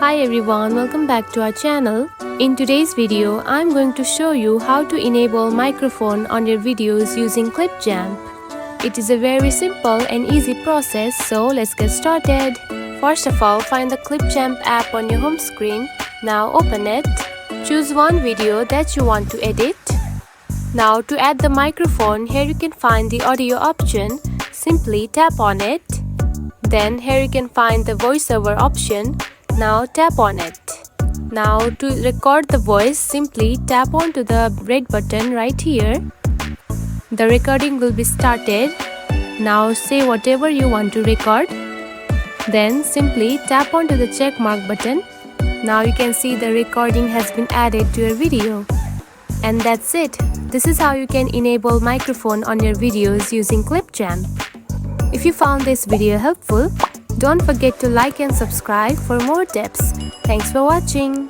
Hi everyone, welcome back to our channel. In today's video, I'm going to show you how to enable microphone on your videos using Clipchamp. It is a very simple and easy process, so let's get started. First of all, find the Clipchamp app on your home screen. Now open it. Choose one video that you want to edit. Now to add the microphone, here you can find the audio option. Simply tap on it. Then here you can find the voiceover option. Now tap on it. Now to record the voice, simply tap onto the red button right here. The recording will be started. Now say whatever you want to record. Then simply tap onto the check mark button. Now you can see the recording has been added to your video. And that's it. This is how you can enable microphone on your videos using Clipchamp. If you found this video helpful, don't forget to like and subscribe for more tips. Thanks for watching.